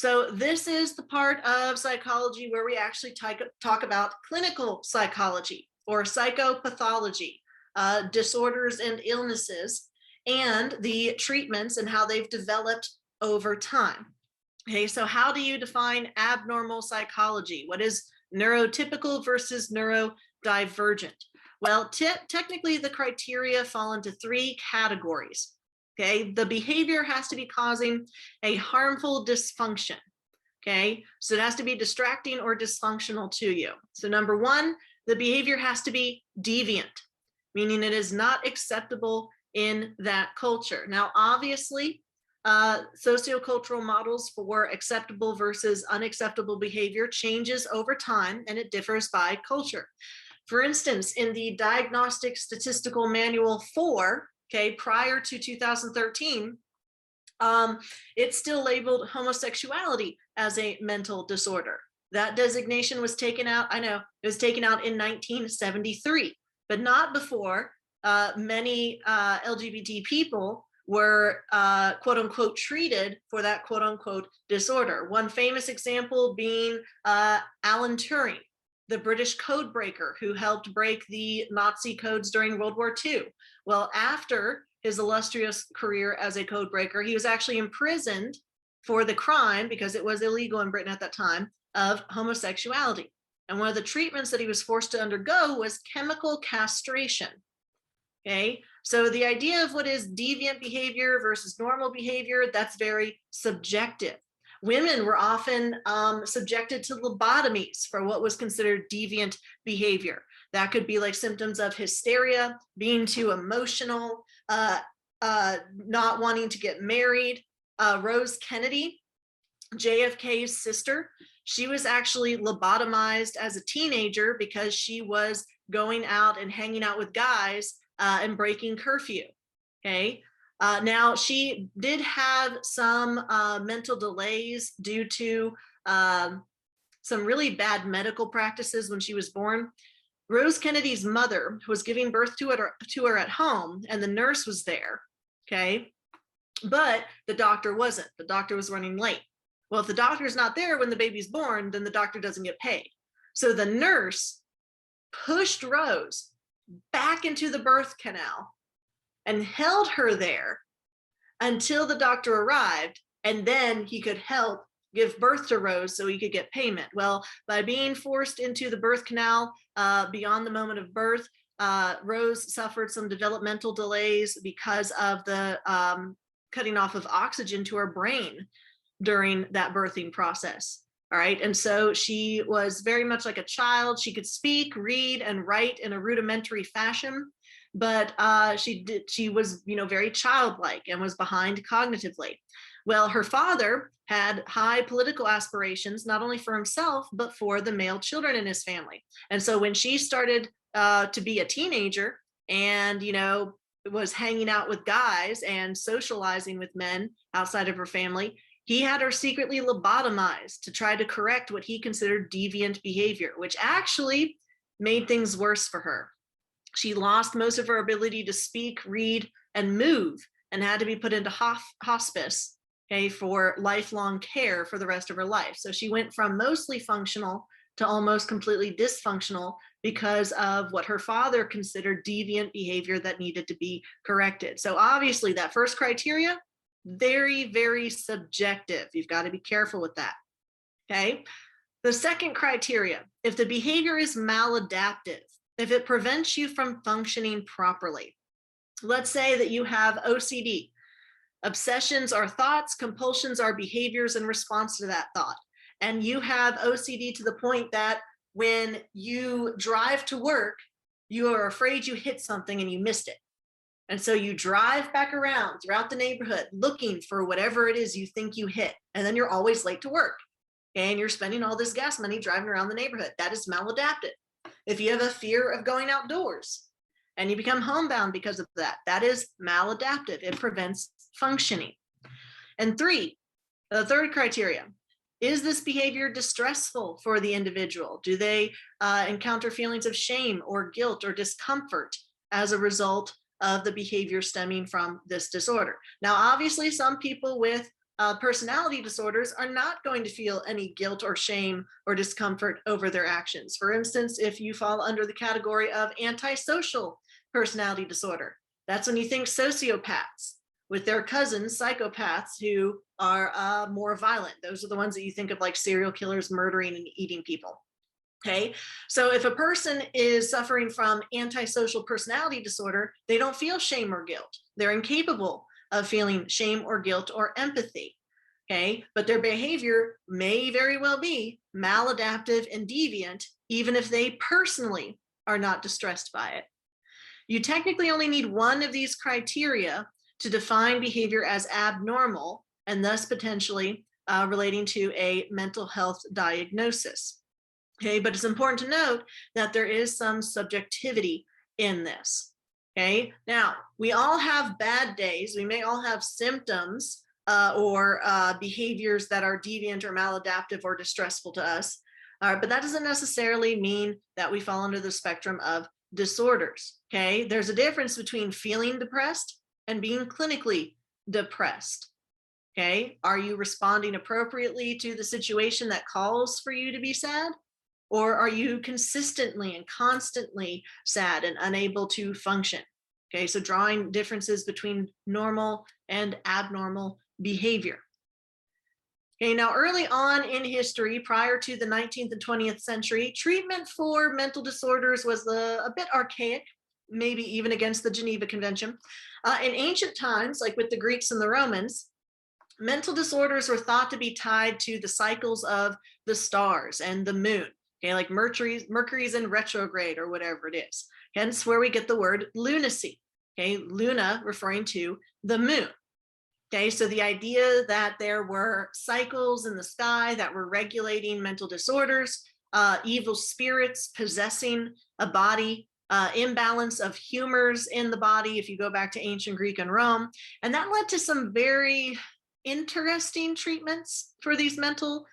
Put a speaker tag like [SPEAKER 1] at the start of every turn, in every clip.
[SPEAKER 1] So this is the part of psychology where we actually talk about clinical psychology or psychopathology, disorders and illnesses, and the treatments and how they've developed over time. Okay, so how do you define abnormal psychology? What is neurotypical versus neurodivergent? Well, technically the criteria fall into three categories. Okay, the behavior has to be causing a harmful dysfunction. Okay, so it has to be distracting or dysfunctional to you. So number one, the behavior has to be deviant, meaning it is not acceptable in that culture. Now, obviously, sociocultural models for acceptable versus unacceptable behavior changes over time, and it differs by culture. For instance, in the Diagnostic Statistical Manual 4, okay, prior to 2013, it's still labeled homosexuality as a mental disorder. That designation was taken out, I know, it was taken out in 1973, but not before many LGBT people were quote unquote treated for that quote unquote disorder. One famous example being Alan Turing, the British code breaker who helped break the Nazi codes during World War II. Well, after his illustrious career as a code breaker, he was actually imprisoned for the crime, because it was illegal in Britain at that time, of homosexuality. And one of the treatments that he was forced to undergo was chemical castration. Okay, so the idea of what is deviant behavior versus normal behavior, that's very subjective. Women were often subjected to lobotomies for what was considered deviant behavior. That could be like symptoms of hysteria, being too emotional, not wanting to get married. Rose Kennedy, JFK's sister, she was actually lobotomized as a teenager because she was going out and hanging out with guys and breaking curfew. Okay. Now, she did have some mental delays due to some really bad medical practices when she was born. Rose Kennedy's mother was giving birth to her at home, and the nurse was there, okay? But the doctor wasn't. The doctor was running late. Well, if the doctor's not there when the baby's born, then the doctor doesn't get paid. So the nurse pushed Rose back into the birth canal and held her there until the doctor arrived, and then he could help give birth to Rose so he could get payment. Well, by being forced into the birth canal beyond the moment of birth, Rose suffered some developmental delays because of the cutting off of oxygen to her brain during that birthing process. All right, and so she was very much like a child. She could speak, read, and write in a rudimentary fashion, but she was, very childlike and was behind cognitively. Well, her father had high political aspirations, not only for himself, but for the male children in his family. And so when she started to be a teenager and, was hanging out with guys and socializing with men outside of her family, he had her secretly lobotomized to try to correct what he considered deviant behavior, which actually made things worse for her. She lost most of her ability to speak, read, and move, and had to be put into hospice, okay, for lifelong care for the rest of her life. So she went from mostly functional to almost completely dysfunctional because of what her father considered deviant behavior that needed to be corrected. So obviously that first criteria, very, very subjective. You've got to be careful with that, okay? The second criteria, if the behavior is maladaptive, if it prevents you from functioning properly. Let's say that you have OCD. Obsessions are thoughts, compulsions are behaviors in response to that thought. And you have OCD to the point that when you drive to work, you are afraid you hit something and you missed it. And so you drive back around throughout the neighborhood looking for whatever it is you think you hit. And then you're always late to work. And you're spending all this gas money driving around the neighborhood. That is maladaptive. If you have a fear of going outdoors and you become homebound because of that, that is maladaptive. It prevents functioning. And three, the third criteria, is this behavior distressful for the individual? Do they encounter feelings of shame or guilt or discomfort as a result of the behavior stemming from this disorder? Now, obviously, some people with personality disorders are not going to feel any guilt or shame or discomfort over their actions. For instance, if you fall under the category of antisocial personality disorder, that's when you think sociopaths with their cousins, psychopaths, who are more violent. Those are the ones that you think of, like serial killers murdering and eating people. Okay, so if a person is suffering from antisocial personality disorder, they don't feel shame or guilt. They're incapable of feeling shame or guilt or empathy. Okay, but their behavior may very well be maladaptive and deviant, even if they personally are not distressed by it. You technically only need one of these criteria to define behavior as abnormal, and thus potentially relating to a mental health diagnosis. Okay, but it's important to note that there is some subjectivity in this. Okay, now we all have bad days. We may all have symptoms or behaviors that are deviant or maladaptive or distressful to us, but that doesn't necessarily mean that we fall under the spectrum of disorders. Okay, there's a difference between feeling depressed and being clinically depressed. Okay, are you responding appropriately to the situation that calls for you to be sad? Or are you consistently and constantly sad and unable to function? Okay, so drawing differences between normal and abnormal behavior. Okay, now early on in history, prior to the 19th and 20th century, treatment for mental disorders was a bit archaic, maybe even against the Geneva Convention. In ancient times, like with the Greeks and the Romans, mental disorders were thought to be tied to the cycles of the stars and the moon. Okay, like Mercury's in retrograde or whatever it is. Hence where we get the word lunacy. Okay, Luna referring to the moon. Okay, so the idea that there were cycles in the sky that were regulating mental disorders, evil spirits possessing a body, imbalance of humors in the body, if you go back to ancient Greek and Rome. And that led to some very interesting treatments for these mental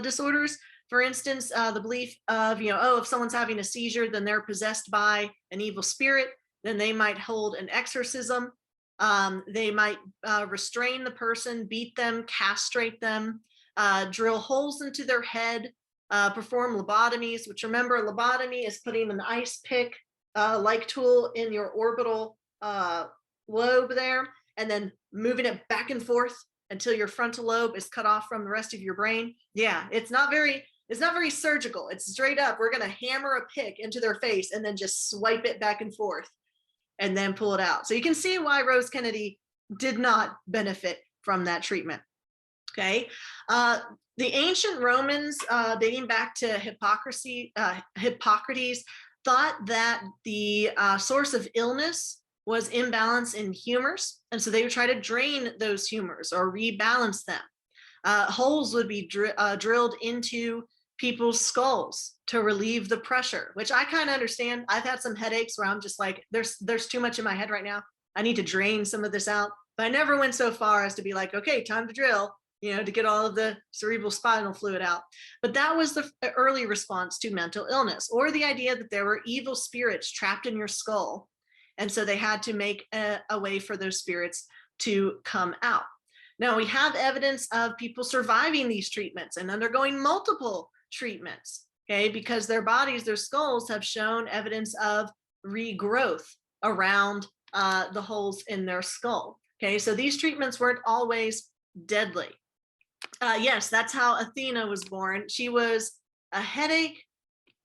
[SPEAKER 1] disorders. For instance, the belief of, if someone's having a seizure, then they're possessed by an evil spirit, then they might hold an exorcism. They might restrain the person, beat them, castrate them, drill holes into their head, perform lobotomies, which, remember, lobotomy is putting an ice pick like tool in your orbital lobe there, and then moving it back and forth until your frontal lobe is cut off from the rest of your brain. Yeah, it's not very surgical. It's straight up, we're going to hammer a pick into their face and then just swipe it back and forth and then pull it out. So you can see why Rose Kennedy did not benefit from that treatment. Okay. The ancient Romans, dating back to Hippocrates, thought that the source of illness was imbalance in humors. And so they would try to drain those humors or rebalance them. Holes would be drilled into people's skulls to relieve the pressure, which I kind of understand. I've had some headaches where I'm just like, there's too much in my head right now. I need to drain some of this out. But I never went so far as to be like, okay, time to drill, to get all of the cerebral spinal fluid out. But that was the early response to mental illness, or the idea that there were evil spirits trapped in your skull. And so they had to make a way for those spirits to come out. Now, we have evidence of people surviving these treatments and undergoing multiple treatments, okay, because their bodies, their skulls, have shown evidence of regrowth around the holes in their skull. Okay, so these treatments weren't always deadly. Yes, that's how Athena was born. She was a headache.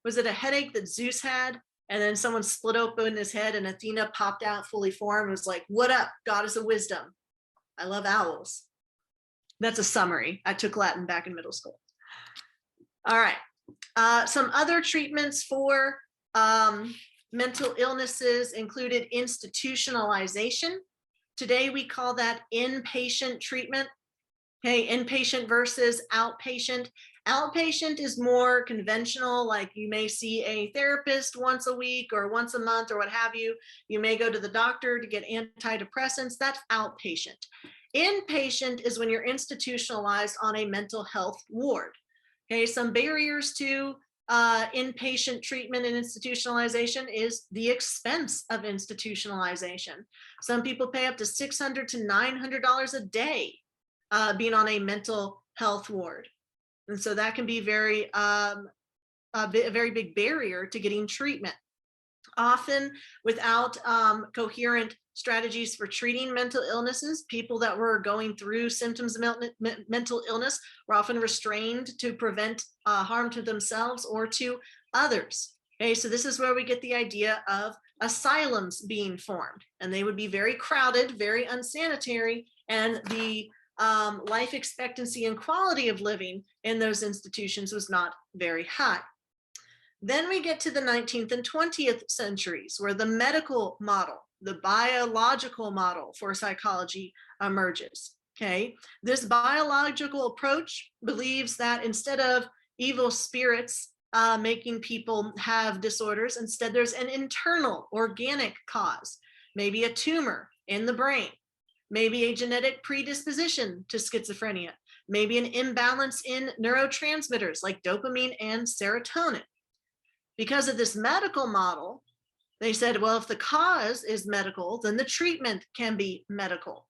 [SPEAKER 1] Was it a headache that Zeus had? And then someone split open his head and Athena popped out fully formed and was like, "What up, goddess of wisdom? I love owls." That's a summary. I took Latin back in middle school. All right. Some other treatments for mental illnesses included institutionalization. Today, we call that inpatient treatment. Okay, inpatient versus outpatient. Outpatient is more conventional, like you may see a therapist once a week or once a month or what have you. You may go to the doctor to get antidepressants. That's outpatient. Inpatient is when you're institutionalized on a mental health ward. Okay, some barriers to inpatient treatment and institutionalization is the expense of institutionalization. Some people pay up to $600 to $900 a day being on a mental health ward. And so that can be a very big barrier to getting treatment. Often without coherent strategies for treating mental illnesses, people that were going through symptoms of mental illness were often restrained to prevent harm to themselves or to others. Okay, so this is where we get the idea of asylums being formed, and they would be very crowded, very unsanitary, and the life expectancy and quality of living in those institutions was not very high. Then we get to the 19th and 20th centuries, where the medical model, the biological model for psychology emerges. Okay, this biological approach believes that instead of evil spirits making people have disorders, instead there's an internal organic cause, maybe a tumor in the brain, maybe a genetic predisposition to schizophrenia, maybe an imbalance in neurotransmitters like dopamine and serotonin. Because of this medical model, they said, well, if the cause is medical, then the treatment can be medical.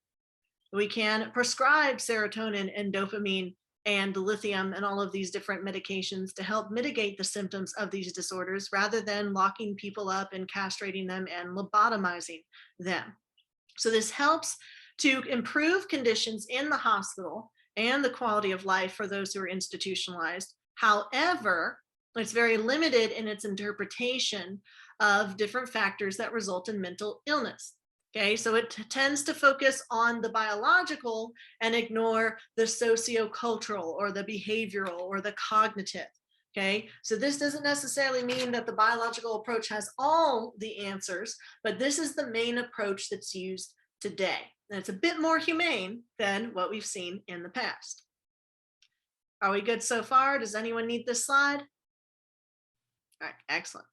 [SPEAKER 1] We can prescribe serotonin and dopamine and lithium and all of these different medications to help mitigate the symptoms of these disorders rather than locking people up and castrating them and lobotomizing them. So this helps to improve conditions in the hospital and the quality of life for those who are institutionalized. However, it's very limited in its interpretation of different factors that result in mental illness. Okay, so it tends to focus on the biological and ignore the sociocultural or the behavioral or the cognitive. Okay, so this doesn't necessarily mean that the biological approach has all the answers, but this is the main approach that's used today. And it's a bit more humane than what we've seen in the past. Are we good so far? Does anyone need this slide? All right, excellent.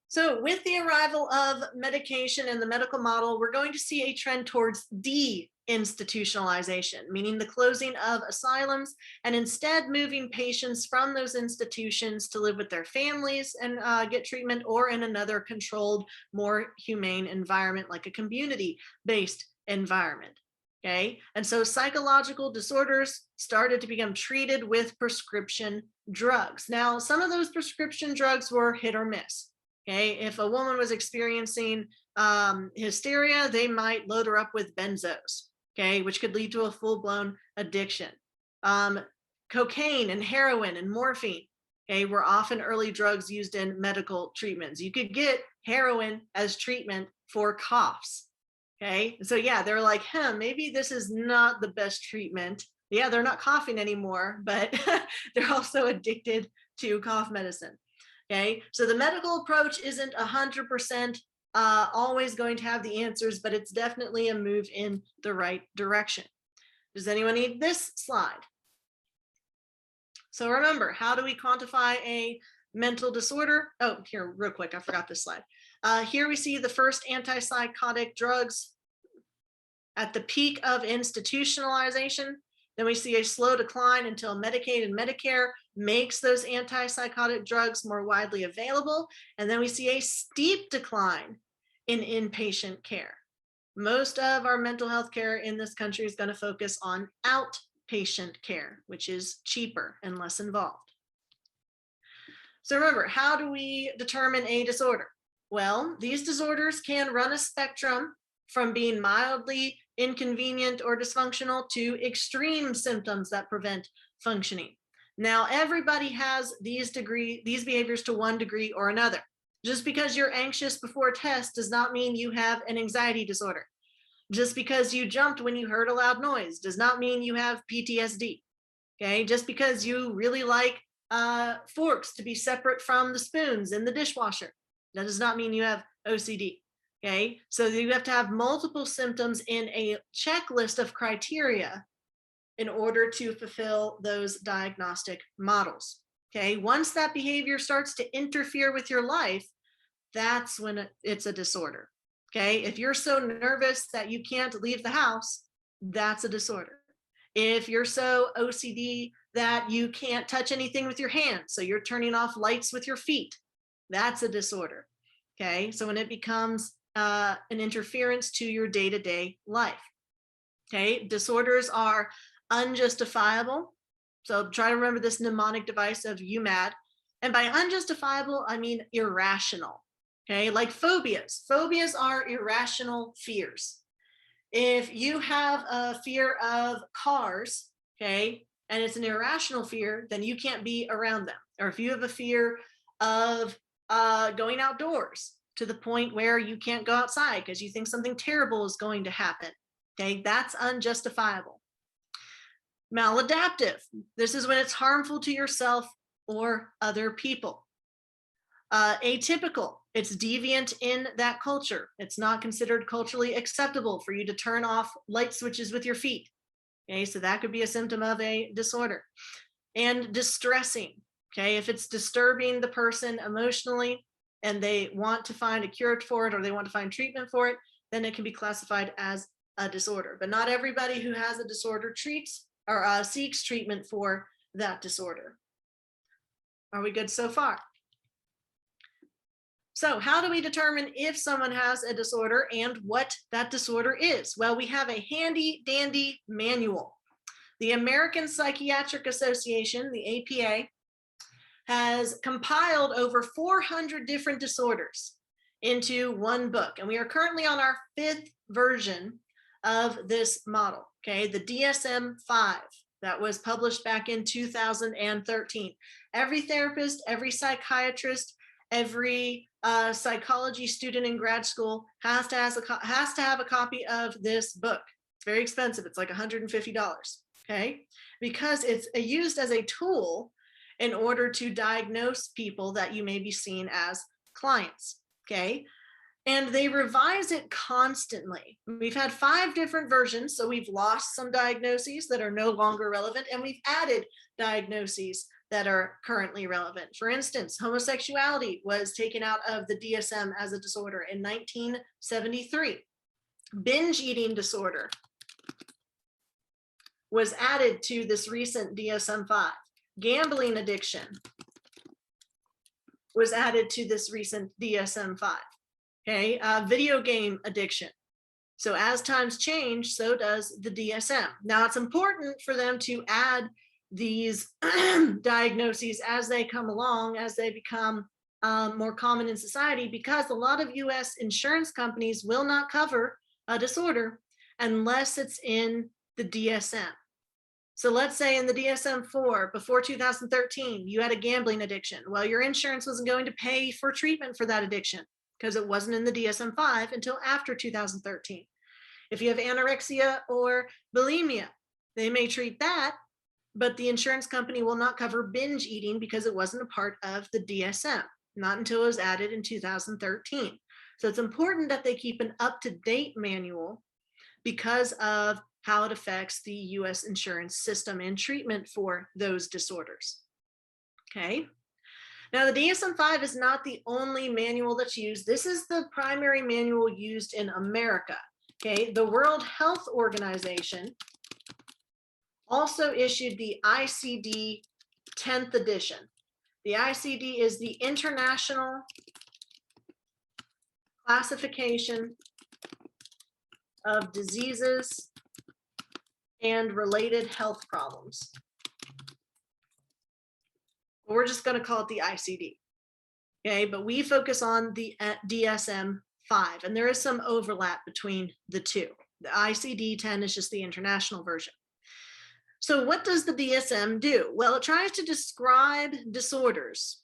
[SPEAKER 1] So with the arrival of medication and the medical model, we're going to see a trend towards deinstitutionalization, meaning the closing of asylums and instead moving patients from those institutions to live with their families and get treatment, or in another controlled, more humane environment like a community-based environment. Okay, and so psychological disorders started to become treated with prescription drugs. Now, some of those prescription drugs were hit or miss. Okay, if a woman was experiencing hysteria, they might load her up with benzos, okay, which could lead to a full-blown addiction. Cocaine and heroin and morphine, okay, were often early drugs used in medical treatments. You could get heroin as treatment for coughs. Okay, so yeah, they're like, maybe this is not the best treatment. Yeah, they're not coughing anymore, but they're also addicted to cough medicine. Okay, so the medical approach isn't 100% always going to have the answers, but it's definitely a move in the right direction. Does anyone need this slide? So remember, how do we quantify a mental disorder? Oh, here, real quick, I forgot this slide. Here we see the first antipsychotic drugs at the peak of institutionalization. Then we see a slow decline until Medicaid and Medicare makes those antipsychotic drugs more widely available. And then we see a steep decline in inpatient care. Most of our mental health care in this country is going to focus on outpatient care, which is cheaper and less involved. So remember, how do we determine a disorder? Well, these disorders can run a spectrum from being mildly inconvenient or dysfunctional to extreme symptoms that prevent functioning. Now, everybody has these behaviors to one degree or another. Just because you're anxious before a test does not mean you have an anxiety disorder. Just because you jumped when you heard a loud noise does not mean you have PTSD. Okay, just because you really like forks to be separate from the spoons in the dishwasher, that does not mean you have OCD. Okay, so you have to have multiple symptoms in a checklist of criteria in order to fulfill those diagnostic models. Okay, once that behavior starts to interfere with your life, that's when it's a disorder. Okay, if you're so nervous that you can't leave the house, that's a disorder. If you're so OCD that you can't touch anything with your hands, so you're turning off lights with your feet, that's a disorder. Okay, so when it becomes an interference to your day-to-day life. Okay, disorders are unjustifiable. So try to remember this mnemonic device of you mad. And by unjustifiable, I mean irrational. Okay, like phobias. Phobias are irrational fears. If you have a fear of cars, okay, and it's an irrational fear, then you can't be around them. Or if you have a fear of going outdoors to the point where you can't go outside because you think something terrible is going to happen, okay, that's unjustifiable. Maladaptive. This is when it's harmful to yourself or other people. Atypical. It's deviant in that culture. It's not considered culturally acceptable for you to turn off light switches with your feet. Okay, so that could be a symptom of a disorder. And distressing. Okay, if it's disturbing the person emotionally and they want to find a cure for it or they want to find treatment for it, then it can be classified as a disorder. But not everybody who has a disorder treats or seeks treatment for that disorder. Are we good so far? So how do we determine if someone has a disorder and what that disorder is? Well, we have a handy dandy manual. The American Psychiatric Association, the APA, has compiled over 400 different disorders into one book. And we are currently on our 5th version of this model, okay? The DSM-V that was published back in 2013. Every therapist, every psychiatrist, every psychology student in grad school has to have a copy of this book. It's very expensive. It's like $150, okay? Because it's used as a tool in order to diagnose people that you may be seeing as clients, okay? And they revise it constantly. We've had 5 different versions, so we've lost some diagnoses that are no longer relevant, and we've added diagnoses that are currently relevant. For instance, homosexuality was taken out of the DSM as a disorder in 1973. Binge eating disorder was added to this recent DSM-5. Gambling addiction was added to this recent DSM-5. Okay, video game addiction. So as times change, so does the DSM. Now it's important for them to add these diagnoses as they come along, as they become more common in society, because a lot of US insurance companies will not cover a disorder unless it's in the DSM. So let's say in the DSM-4, before 2013, you had a gambling addiction. Well, your insurance wasn't going to pay for treatment for that addiction because it wasn't in the DSM-5 until after 2013. If you have anorexia or bulimia, they may treat that, but the insurance company will not cover binge eating because it wasn't a part of the DSM, not until it was added in 2013. So it's important that they keep an up-to-date manual because of how it affects the US insurance system and treatment for those disorders. Okay. Now, the DSM-5 is not the only manual that's used. This is the primary manual used in America. Okay. The World Health Organization also issued the ICD 10th edition. The ICD is the International Classification of Diseases and Related Health Problems. We're just going to call it the ICD. Okay, but we focus on the DSM-5, and there is some overlap between the two. The ICD-10 is just the international version. So what does the DSM do? Well, it tries to describe disorders,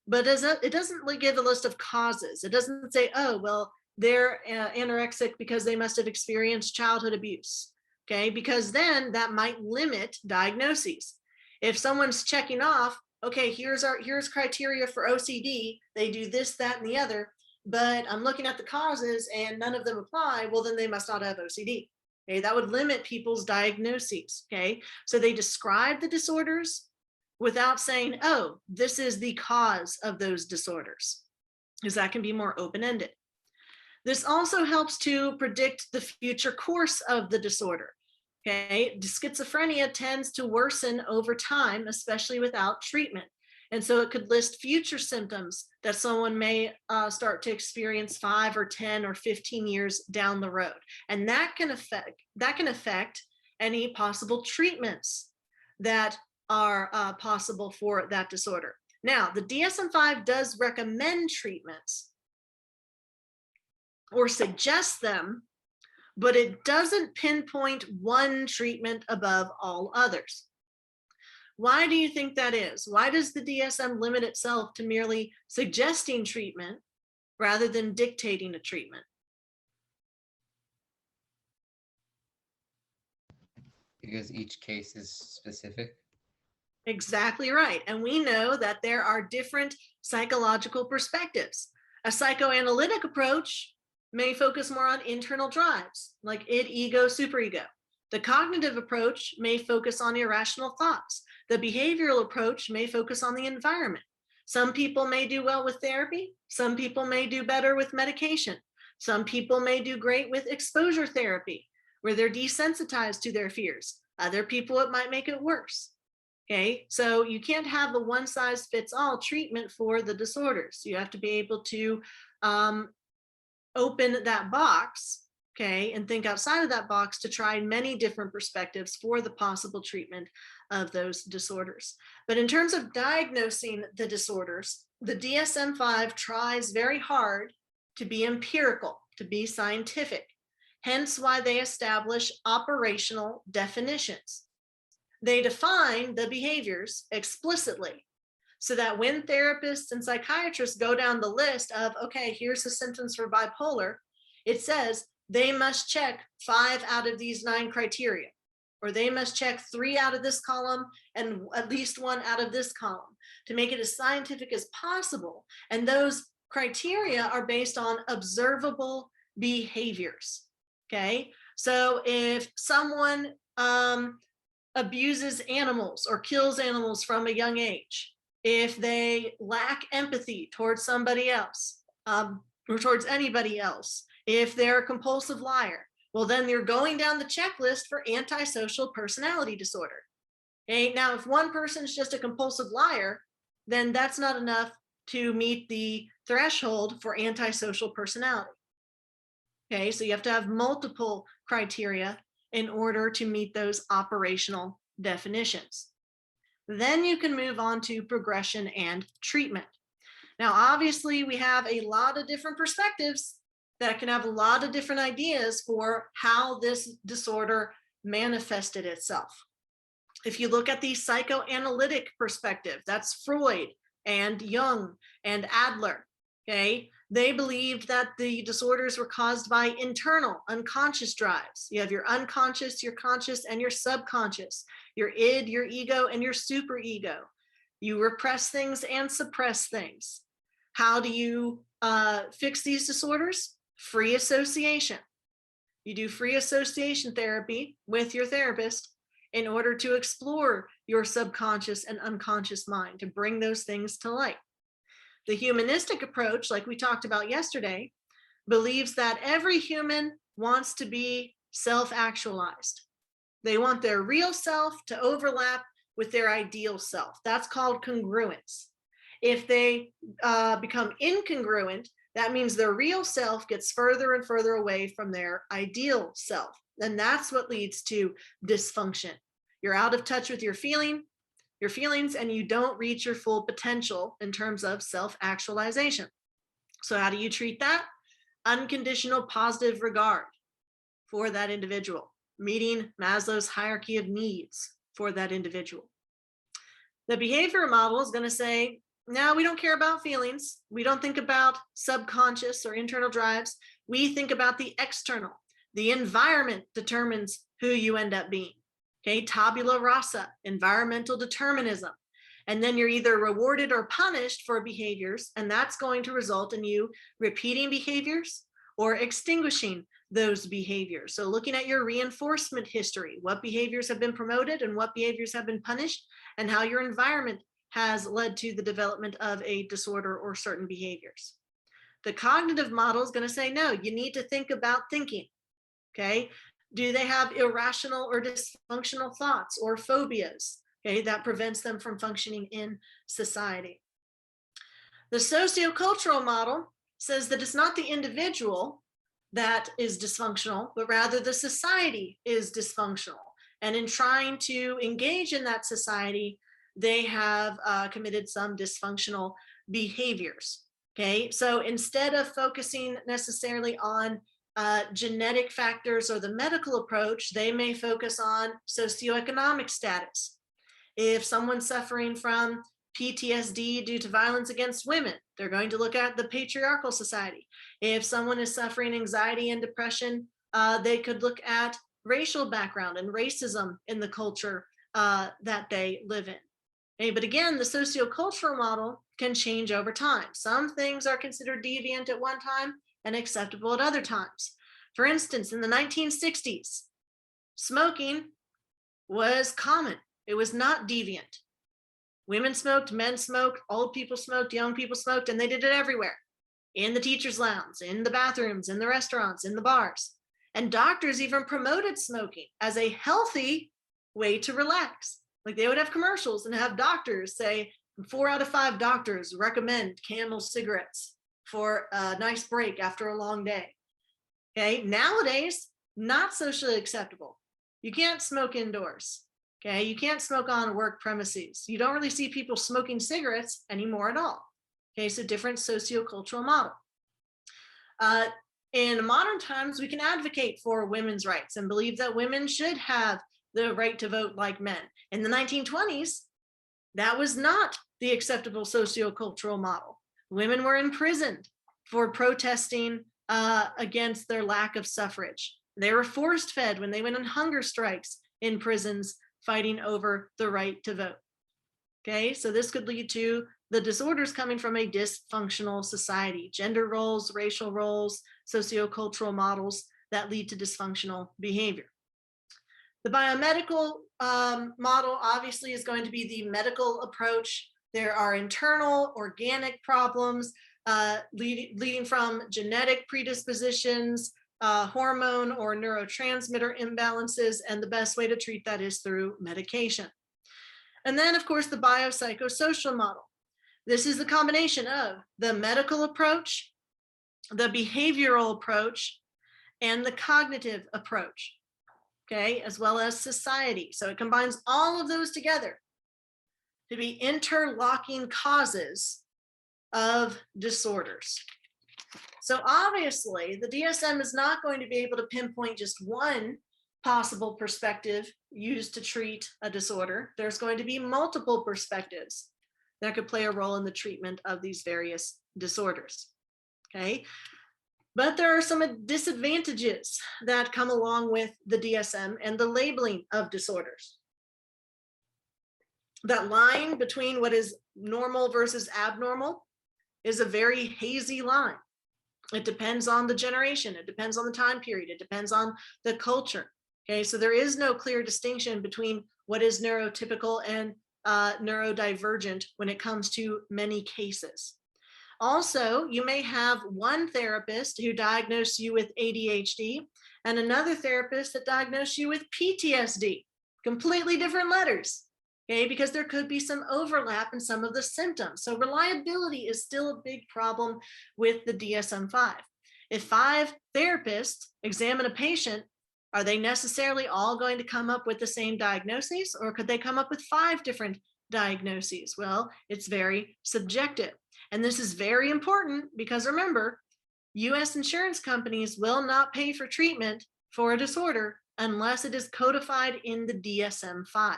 [SPEAKER 1] but it doesn't give a list of causes. It doesn't say, oh, well, they're anorexic because they must have experienced childhood abuse. Okay, because then that might limit diagnoses. If someone's checking off, okay, here's criteria for OCD, they do this, that, and the other, but I'm looking at the causes and none of them apply, well, then they must not have OCD. Okay, that would limit people's diagnoses. Okay, so they describe the disorders without saying, oh, this is the cause of those disorders, because that can be more open-ended. This also helps to predict the future course of the disorder. Okay, schizophrenia tends to worsen over time, especially without treatment. And so it could list future symptoms that someone may start to experience 5 or 10 or 15 years down the road. And that can affect any possible treatments that are possible for that disorder. Now, the DSM-5 does recommend treatments or suggest them, but it doesn't pinpoint one treatment above all others. Why do you think that is? Why does the DSM limit itself to merely suggesting treatment rather than dictating a treatment?
[SPEAKER 2] Because each case is specific.
[SPEAKER 1] Exactly right. And we know that there are different psychological perspectives. A psychoanalytic approach may focus more on internal drives, like id, ego, superego. The cognitive approach may focus on irrational thoughts. The behavioral approach may focus on the environment. Some people may do well with therapy. Some people may do better with medication. Some people may do great with exposure therapy, where they're desensitized to their fears. Other people, it might make it worse. Okay, so you can't have a one size fits all treatment for the disorders. You have to be able to open that box, okay, and think outside of that box to try many different perspectives for the possible treatment of those disorders. But in terms of diagnosing the disorders, the DSM-5 tries very hard to be empirical, to be scientific, hence why they establish operational definitions. They define the behaviors explicitly so that when therapists and psychiatrists go down the list of, okay, here's the symptoms for bipolar, it says they must check 5 out of these 9 criteria, or they must check 3 out of this column and at least 1 out of this column to make it as scientific as possible. And those criteria are based on observable behaviors. Okay, so if someone abuses animals or kills animals from a young age, if they lack empathy towards somebody else or towards anybody else, if they're a compulsive liar, well, then you're going down the checklist for antisocial personality disorder. Okay, now if one person is just a compulsive liar, then that's not enough to meet the threshold for antisocial personality. Okay, so you have to have multiple criteria in order to meet those operational definitions. Then you can move on to progression and treatment. Now, obviously, we have a lot of different perspectives that can have a lot of different ideas for how this disorder manifested itself. If you look at the psychoanalytic perspective, that's Freud and Jung and Adler, okay? They believed that the disorders were caused by internal unconscious drives. You have your unconscious, your conscious, and your subconscious, your id, your ego, and your superego. You repress things and suppress things. How do you fix these disorders? Free association. You do free association therapy with your therapist in order to explore your subconscious and unconscious mind, to bring those things to light. The humanistic approach, like we talked about yesterday, believes that every human wants to be self-actualized. They want their real self to overlap with their ideal self. That's called congruence. If they become incongruent, that means their real self gets further and further away from their ideal self. And that's what leads to dysfunction. You're out of touch with your feelings, and you don't reach your full potential in terms of self-actualization. So how do you treat that? Unconditional positive regard for that individual, meeting Maslow's hierarchy of needs for that individual. The behavior model is going to say, no, we don't care about feelings. We don't think about subconscious or internal drives. We think about the external. The environment determines who you end up being. Okay, tabula rasa, environmental determinism. And then you're either rewarded or punished for behaviors, and that's going to result in you repeating behaviors or extinguishing those behaviors. So looking at your reinforcement history, what behaviors have been promoted and what behaviors have been punished, and how your environment has led to the development of a disorder or certain behaviors. The cognitive model is going to say, no, you need to think about thinking. Okay, do they have irrational or dysfunctional thoughts or phobias? Okay, that prevents them from functioning in society. The sociocultural model says that it's not the individual that is dysfunctional, but rather the society is dysfunctional. And in trying to engage in that society, they have committed some dysfunctional behaviors. Okay, so instead of focusing necessarily on genetic factors or the medical approach, they may focus on socioeconomic status. If someone's suffering from PTSD due to violence against women, they're going to look at the patriarchal society. If someone is suffering anxiety and depression, they could look at racial background and racism in the culture that they live in. Okay, but again, the sociocultural model can change over time. Some things are considered deviant at one time and acceptable at other times. For instance, in the 1960s, smoking was common. It was not deviant. Women smoked, men smoked, old people smoked, young people smoked, and they did it everywhere. In the teacher's lounge, in the bathrooms, in the restaurants, in the bars. And doctors even promoted smoking as a healthy way to relax. Like they would have commercials and have doctors say 4 out of 5 doctors recommend Camel cigarettes for a nice break after a long day. Okay, nowadays, not socially acceptable. You can't smoke indoors. Okay, you can't smoke on work premises. You don't really see people smoking cigarettes anymore at all. Okay, so different sociocultural model. In modern times, we can advocate for women's rights and believe that women should have the right to vote like men. In the 1920s, that was not the acceptable sociocultural model. Women were imprisoned for protesting against their lack of suffrage. They were forced fed when they went on hunger strikes in prisons fighting over the right to vote. Okay, so this could lead to the disorders coming from a dysfunctional society, gender roles, racial roles, sociocultural models that lead to dysfunctional behavior. The biomedical model obviously is going to be the medical approach. There are internal organic problems leading from genetic predispositions, hormone or neurotransmitter imbalances, and the best way to treat that is through medication. And then, of course, the biopsychosocial model. This is the combination of the medical approach, the behavioral approach, and the cognitive approach, okay, as well as society. So it combines all of those together to be interlocking causes of disorders. So obviously, the DSM is not going to be able to pinpoint just one possible perspective used to treat a disorder. There's going to be multiple perspectives that could play a role in the treatment of these various disorders. Okay, but there are some disadvantages that come along with the DSM and the labeling of disorders. That line between what is normal versus abnormal is a very hazy line. It depends on the generation, it depends on the time period, it depends on the culture. Okay, so there is no clear distinction between what is neurotypical and neurodivergent when it comes to many cases. Also, you may have one therapist who diagnosed you with ADHD and another therapist that diagnosed you with PTSD, completely different letters, okay, because there could be some overlap in some of the symptoms. So reliability is still a big problem with the DSM-5. If 5 therapists examine a patient, are they necessarily all going to come up with the same diagnosis, or could they come up with 5 different diagnoses? Well, it's very subjective. And this is very important because remember, US insurance companies will not pay for treatment for a disorder unless it is codified in the DSM-5.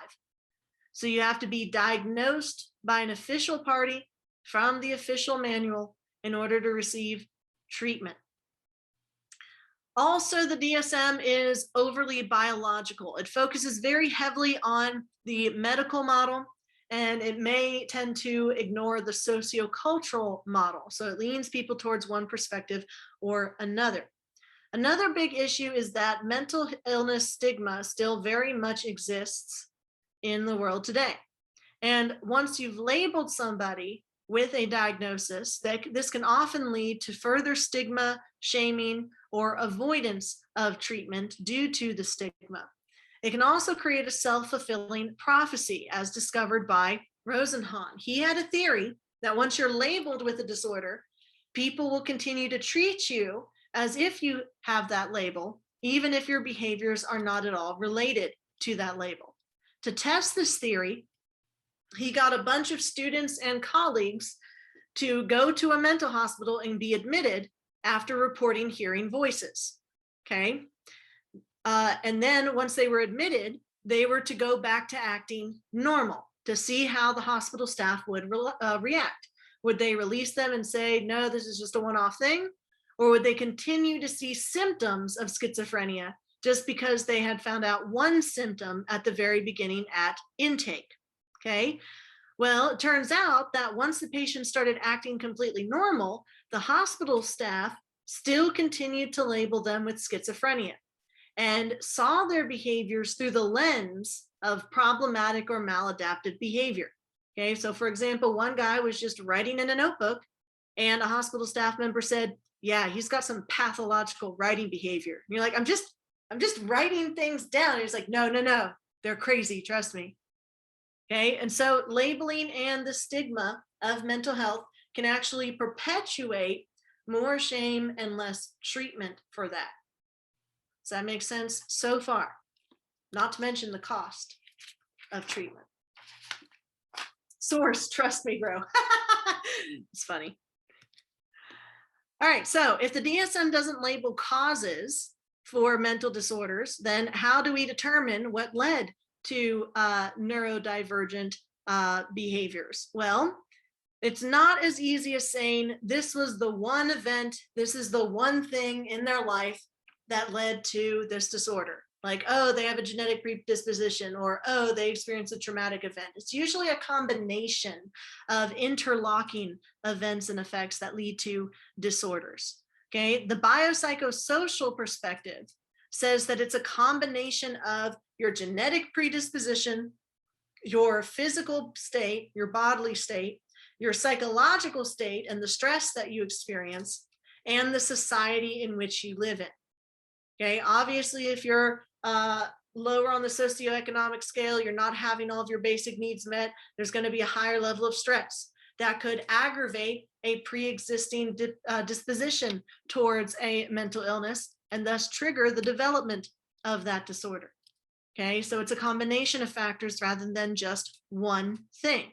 [SPEAKER 1] So you have to be diagnosed by an official party from the official manual in order to receive treatment. Also, the DSM is overly biological. It focuses very heavily on the medical model, and it may tend to ignore the sociocultural model. So it leans people towards one perspective or another. Another big issue is that mental illness stigma still very much exists in the world today. And once you've labeled somebody with a diagnosis, this can often lead to further stigma, shaming, or avoidance of treatment due to the stigma. It can also create a self-fulfilling prophecy, as discovered by Rosenhan. He had a theory that once you're labeled with a disorder, people will continue to treat you as if you have that label, even if your behaviors are not at all related to that label. To test this theory, he got a bunch of students and colleagues to go to a mental hospital and be admitted after reporting hearing voices. Okay. And then once they were admitted, they were to go back to acting normal to see how the hospital staff would react. Would they release them and say, no, this is just a one-off thing? Or would they continue to see symptoms of schizophrenia just because they had found out one symptom at the very beginning at intake? Okay. Well, it turns out that once the patient started acting completely normal, the hospital staff still continued to label them with schizophrenia and saw their behaviors through the lens of problematic or maladaptive behavior. Okay, so for example, one guy was just writing in a notebook and a hospital staff member said, yeah, he's got some pathological writing behavior. And you're like, I'm just writing things down. And he's like, no, they're crazy, trust me. Okay, and so labeling and the stigma of mental health can actually perpetuate more shame and less treatment for that. Does that make sense so far? Not to mention the cost of treatment. Source, trust me, bro. It's funny. All right, so if the DSM doesn't label causes for mental disorders, then how do we determine what led to neurodivergent behaviors? Well, it's not as easy as saying this was the one event, this is the one thing in their life that led to this disorder. Like, oh, they have a genetic predisposition, or oh, they experienced a traumatic event. It's usually a combination of interlocking events and effects that lead to disorders. Okay, the biopsychosocial perspective says that it's a combination of your genetic predisposition, your physical state, your bodily state, your psychological state and the stress that you experience, and the society in which you live in. Okay, obviously, if you're lower on the socioeconomic scale, you're not having all of your basic needs met, there's going to be a higher level of stress that could aggravate a pre-existing disposition towards a mental illness and thus trigger the development of that disorder. Okay, so it's a combination of factors rather than just one thing.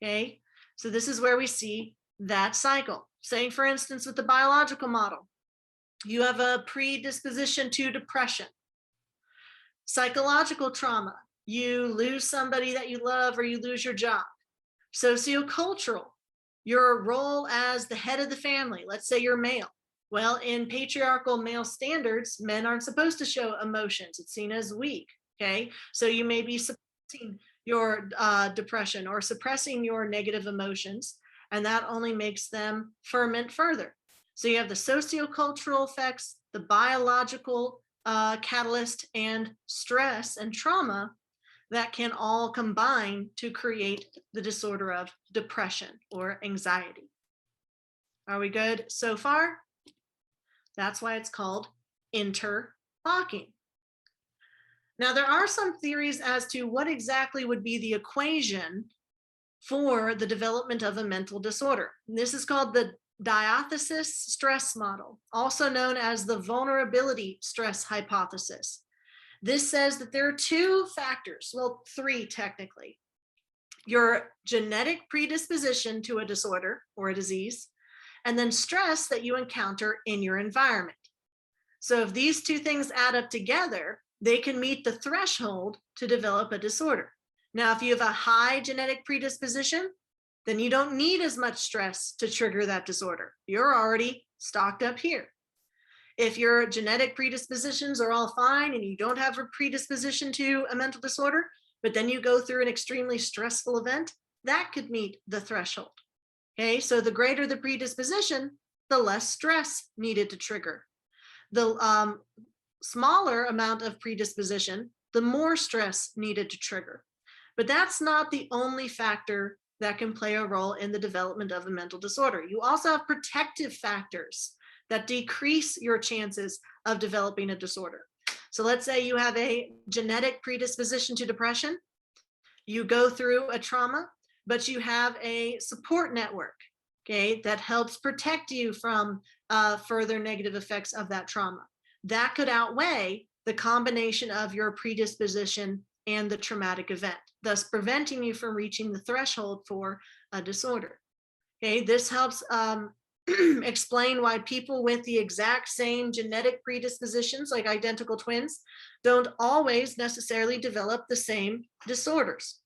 [SPEAKER 1] Okay, so this is where we see that cycle. Say, for instance, with the biological model, you have a predisposition to depression. Psychological trauma, you lose somebody that you love or you lose your job. Sociocultural, your role as the head of the family, let's say you're male. Well, in patriarchal male standards, men aren't supposed to show emotions. It's seen as weak, okay? So you may be suppressing your depression or suppressing your negative emotions, and that only makes them ferment further. So you have the sociocultural effects, the biological catalyst, and stress and trauma that can all combine to create the disorder of depression or anxiety. Are we good so far? That's why it's called interlocking. Now, there are some theories as to what exactly would be the equation for the development of a mental disorder. This is called the diathesis stress model, also known as the vulnerability stress hypothesis. This says that there are two factors, well, three technically. Your genetic predisposition to a disorder or a disease, and then stress that you encounter in your environment. So if these two things add up together, they can meet the threshold to develop a disorder. Now, if you have a high genetic predisposition, then you don't need as much stress to trigger that disorder. You're already stocked up here. If your genetic predispositions are all fine and you don't have a predisposition to a mental disorder, but then you go through an extremely stressful event, that could meet the threshold. Okay, so the greater the predisposition, the less stress needed to trigger. The smaller amount of predisposition, the more stress needed to trigger. But that's not the only factor that can play a role in the development of a mental disorder. You also have protective factors that decrease your chances of developing a disorder. So let's say you have a genetic predisposition to depression, you go through a trauma, but you have a support network, okay, that helps protect you from further negative effects of that trauma. That could outweigh the combination of your predisposition and the traumatic event, thus preventing you from reaching the threshold for a disorder. Okay, this helps explain why people with the exact same genetic predispositions, like identical twins, don't always necessarily develop the same disorders.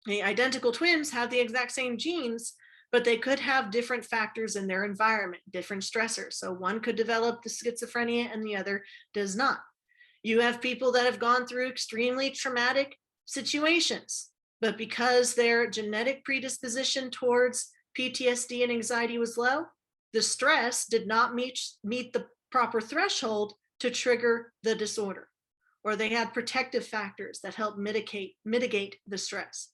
[SPEAKER 1] The identical twins have the exact same genes, but they could have different factors in their environment, different stressors. So one could develop the schizophrenia and the other does not. You have people that have gone through extremely traumatic situations, but because their genetic predisposition towards PTSD and anxiety was low, the stress did not meet the proper threshold to trigger the disorder, or they had protective factors that help mitigate the stress.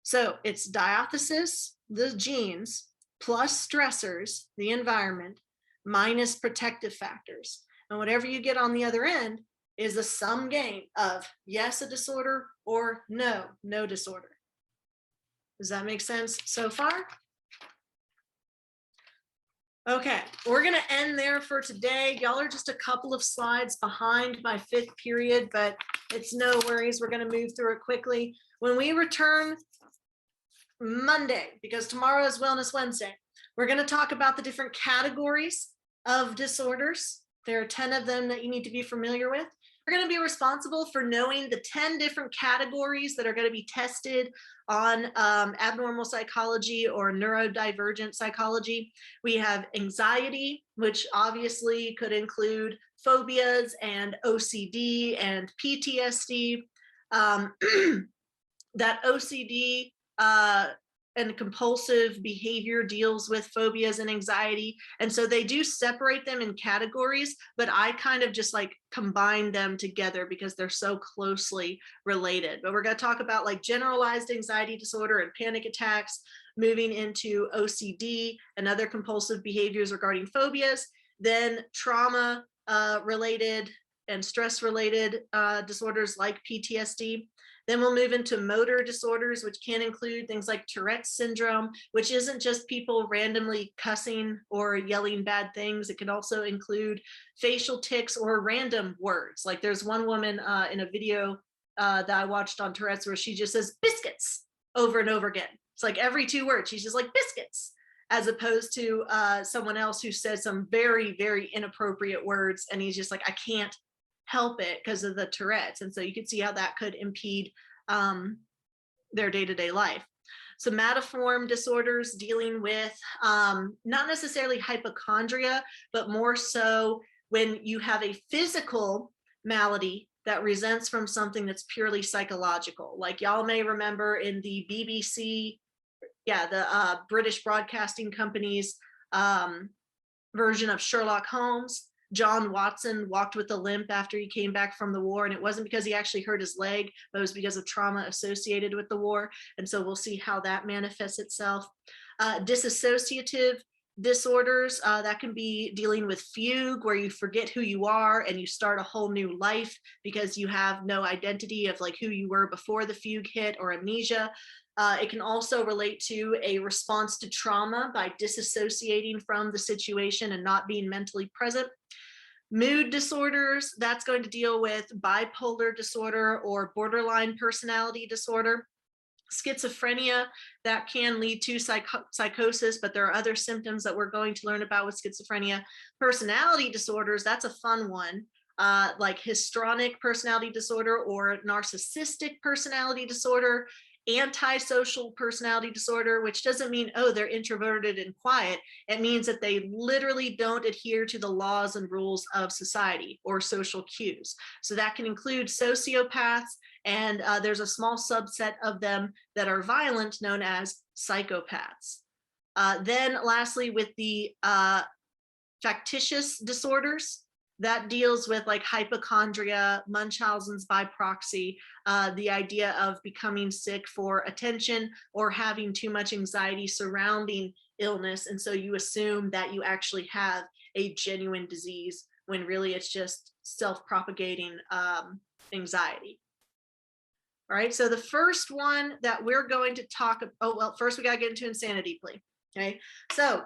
[SPEAKER 1] So it's diathesis, the genes, plus stressors, the environment, minus protective factors. And whatever you get on the other end is a sum game of yes, a disorder, or no, no disorder. Does that make sense so far? Okay, we're going to end there for today. Y'all are just a couple of slides behind my 5th period, but it's no worries. We're going to move through it quickly. When we return Monday, because tomorrow is Wellness Wednesday, we're going to talk about the different categories of disorders. There are 10 of them that you need to be familiar with. We're going to be responsible for knowing the 10 different categories that are going to be tested on abnormal psychology or neurodivergent psychology. We have anxiety, which obviously could include phobias and OCD and PTSD. That OCD and compulsive behavior deals with phobias and anxiety. And so they do separate them in categories, but I kind of just like combine them together because they're so closely related. But we're going to talk about like generalized anxiety disorder and panic attacks, moving into OCD and other compulsive behaviors regarding phobias, then trauma related and stress related disorders like PTSD. Then we'll move into motor disorders, which can include things like Tourette's syndrome, which isn't just people randomly cussing or yelling bad things. It can also include facial tics or random words. Like there's one woman in a video that I watched on Tourette's where she just says biscuits over and over again. It's like every 2 words, she's just like biscuits, as opposed to someone else who says some very, very inappropriate words. And he's just like, I can't help it because of the Tourette's. And so you can see how that could impede their day-to-day life. Somatoform disorders dealing with not necessarily hypochondria, but more so when you have a physical malady that resents from something that's purely psychological. Like y'all may remember in the BBC, the British Broadcasting Company's version of Sherlock Holmes, John Watson walked with a limp after he came back from the war, and it wasn't because he actually hurt his leg, but it was because of trauma associated with the war. And so we'll see how that manifests itself. Dissociative disorders, that can be dealing with fugue, where you forget who you are and you start a whole new life because you have no identity of like who you were before the fugue hit, or amnesia. It can also relate to a response to trauma by disassociating from the situation and not being mentally present. Mood disorders, that's going to deal with bipolar disorder or borderline personality disorder. Schizophrenia, that can lead to psychosis, but there are other symptoms that we're going to learn about with schizophrenia. Personality disorders, that's a fun one. Like histrionic personality disorder or narcissistic personality disorder, antisocial personality disorder, which doesn't mean, oh, they're introverted and quiet. It means that they literally don't adhere to the laws and rules of society or social cues. So that can include sociopaths, and there's a small subset of them that are violent, known as psychopaths. Then lastly, with the factitious disorders, that deals with like hypochondria, Munchausen's by proxy, the idea of becoming sick for attention or having too much anxiety surrounding illness. And so you assume that you actually have a genuine disease when really it's just self-propagating anxiety. All right, so the first one that we're going to talk about, oh, well, first we got to get into insanity plea. Okay, so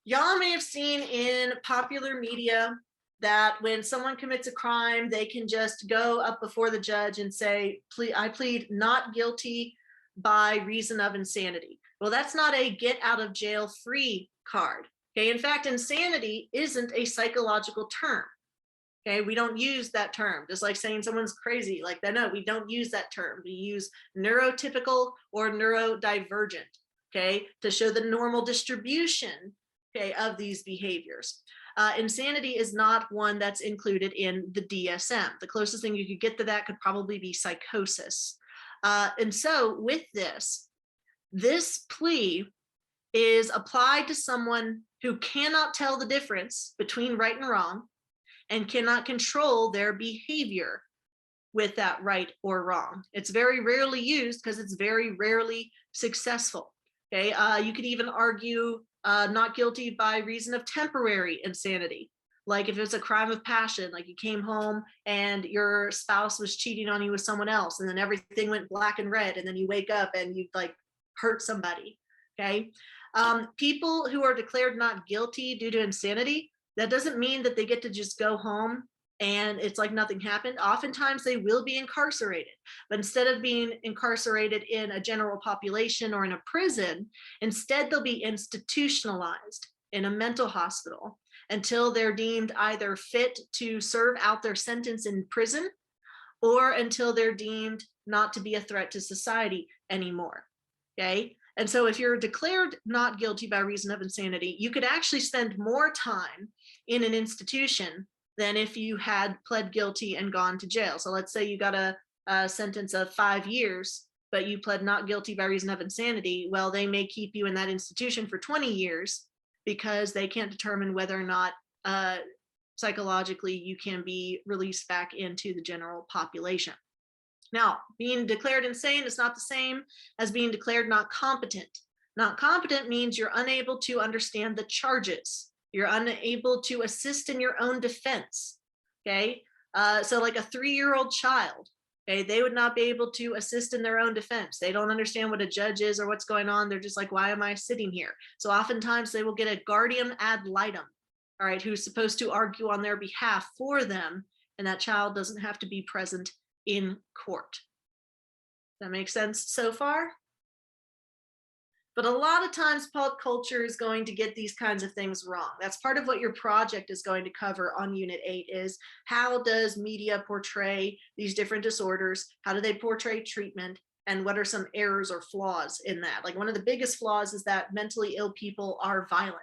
[SPEAKER 1] y'all may have seen in popular media that when someone commits a crime, they can just go up before the judge and say, I plead not guilty by reason of insanity. Well, that's not a get out of jail free card. Okay, in fact, insanity isn't a psychological term. Okay, we don't use that term, just like saying someone's crazy like that. No, we don't use that term. We use neurotypical or neurodivergent, okay, to show the normal distribution, okay, of these behaviors. Insanity is not one that's included in the DSM. The closest thing you could get to that could probably be psychosis. And so with this plea is applied to someone who cannot tell the difference between right and wrong and cannot control their behavior with that right or wrong. It's very rarely used because it's very rarely successful. Okay, you could even argue not guilty by reason of temporary insanity. Like if it's a crime of passion, like you came home and your spouse was cheating on you with someone else, and then everything went black and red, and then you wake up and you like hurt somebody. Okay, people who are declared not guilty due to insanity, that doesn't mean that they get to just go home and it's like nothing happened. Oftentimes they will be incarcerated, but instead of being incarcerated in a general population or in a prison, instead they'll be institutionalized in a mental hospital until they're deemed either fit to serve out their sentence in prison or until they're deemed not to be a threat to society anymore. Okay. And so if you're declared not guilty by reason of insanity, you could actually spend more time in an institution than if you had pled guilty and gone to jail. So let's say you got a sentence of 5 years, but you pled not guilty by reason of insanity. Well, they may keep you in that institution for 20 years because they can't determine whether or not psychologically you can be released back into the general population. Now, being declared insane is not the same as being declared not competent. Not competent means you're unable to understand the charges. You're unable to assist in your own defense, okay? So like a 3-year-old child, okay, they would not be able to assist in their own defense. They don't understand what a judge is or what's going on. They're just like, why am I sitting here? So oftentimes they will get a guardian ad litem, all right, who's supposed to argue on their behalf for them, and that child doesn't have to be present in court. That makes sense so far? But a lot of times pop culture is going to get these kinds of things wrong. That's part of what your project is going to cover on Unit 8 is how does media portray these different disorders? How do they portray treatment? And what are some errors or flaws in that? Like one of the biggest flaws is that mentally ill people are violent.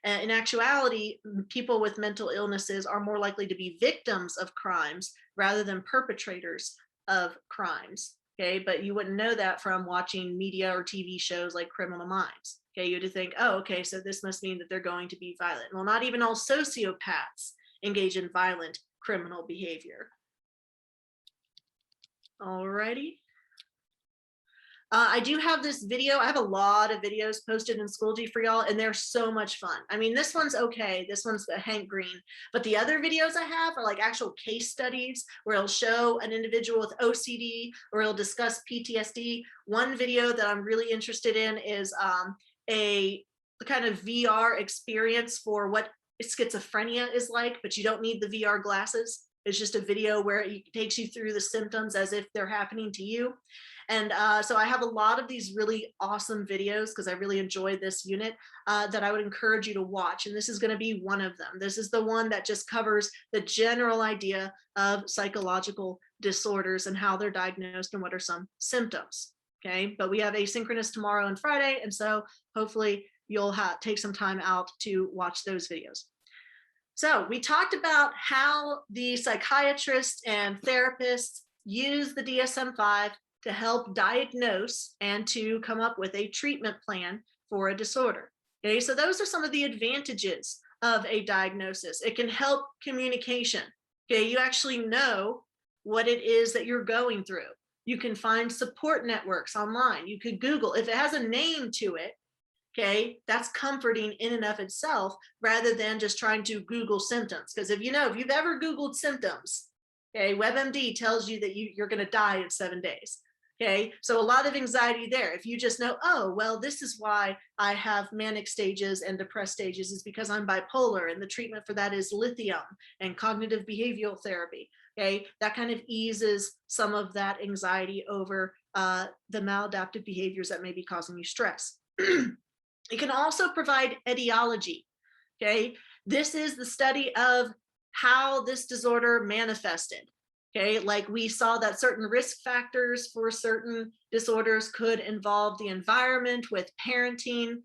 [SPEAKER 1] In actuality, people with mental illnesses are more likely to be victims of crimes rather than perpetrators of crimes. Okay, but you wouldn't know that from watching media or TV shows like Criminal Minds. Okay, you'd think, oh, okay, so this must mean that they're going to be violent. Well, not even all sociopaths engage in violent criminal behavior. Alrighty. I do have this video. I have a lot of videos posted in Schoology for y'all, and they're so much fun. I mean, this one's okay. This one's Hank Green, but the other videos I have are like actual case studies where it'll show an individual with OCD or it'll discuss PTSD. One video that I'm really interested in is a kind of VR experience for what schizophrenia is like, but you don't need the VR glasses. It's just a video where it takes you through the symptoms as if they're happening to you. And so I have a lot of these really awesome videos because I really enjoy this unit that I would encourage you to watch. And this is going to be one of them. This is the one that just covers the general idea of psychological disorders and how they're diagnosed and what are some symptoms. Okay, but we have asynchronous tomorrow and Friday. And so hopefully you'll take some time out to watch those videos. So we talked about how the psychiatrists and therapists use the DSM-5 to help diagnose and to come up with a treatment plan for a disorder. Okay, so those are some of the advantages of a diagnosis. It can help communication. Okay, you actually know what it is that you're going through. You can find support networks online. You could Google. If it has a name to it, Okay, that's comforting in and of itself rather than just trying to Google symptoms. Because if you've ever Googled symptoms, okay, WebMD tells you that you're going to die in 7 days. Okay, so a lot of anxiety there. If you just know, oh, well, this is why I have manic stages and depressed stages is because I'm bipolar, and the treatment for that is lithium and cognitive behavioral therapy. Okay, that kind of eases some of that anxiety over the maladaptive behaviors that may be causing you stress. It can also provide etiology. Okay, this is the study of how this disorder manifested. Okay, like we saw that certain risk factors for certain disorders could involve the environment with parenting,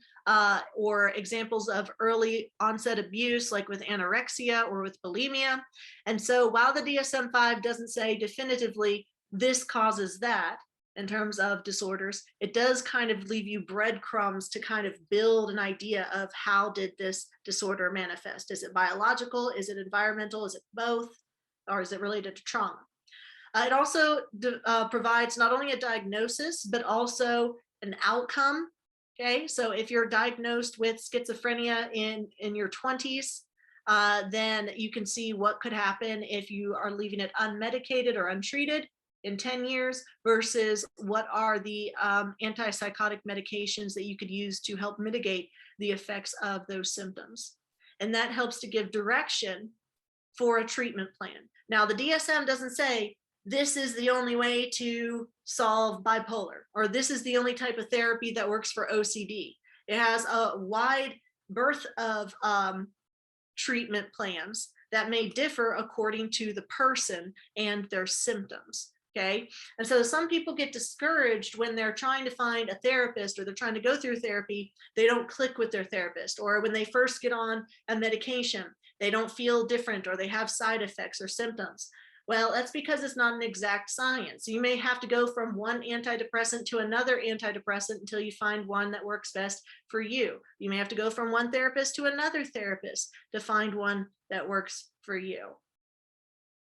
[SPEAKER 1] or examples of early onset abuse, like with anorexia or with bulimia. And so while the DSM-5 doesn't say definitively this causes that, in terms of disorders, it does kind of leave you breadcrumbs to kind of build an idea of how did this disorder manifest? Is it biological? Is it environmental? Is it both? Or is it related to trauma? It also provides not only a diagnosis, but also an outcome. Okay, so if you're diagnosed with schizophrenia in your 20s, then you can see what could happen if you are leaving it unmedicated or untreated in 10 years versus what are the antipsychotic medications that you could use to help mitigate the effects of those symptoms. And that helps to give direction for a treatment plan. Now, the DSM doesn't say this is the only way to solve bipolar, or this is the only type of therapy that works for OCD. It has a wide berth of treatment plans that may differ according to the person and their symptoms. Okay, and so some people get discouraged when they're trying to find a therapist or they're trying to go through therapy. They don't click with their therapist, or when they first get on a medication, they don't feel different or they have side effects or symptoms. Well, that's because it's not an exact science. You may have to go from one antidepressant to another antidepressant until you find one that works best for you. You may have to go from one therapist to another therapist to find one that works for you.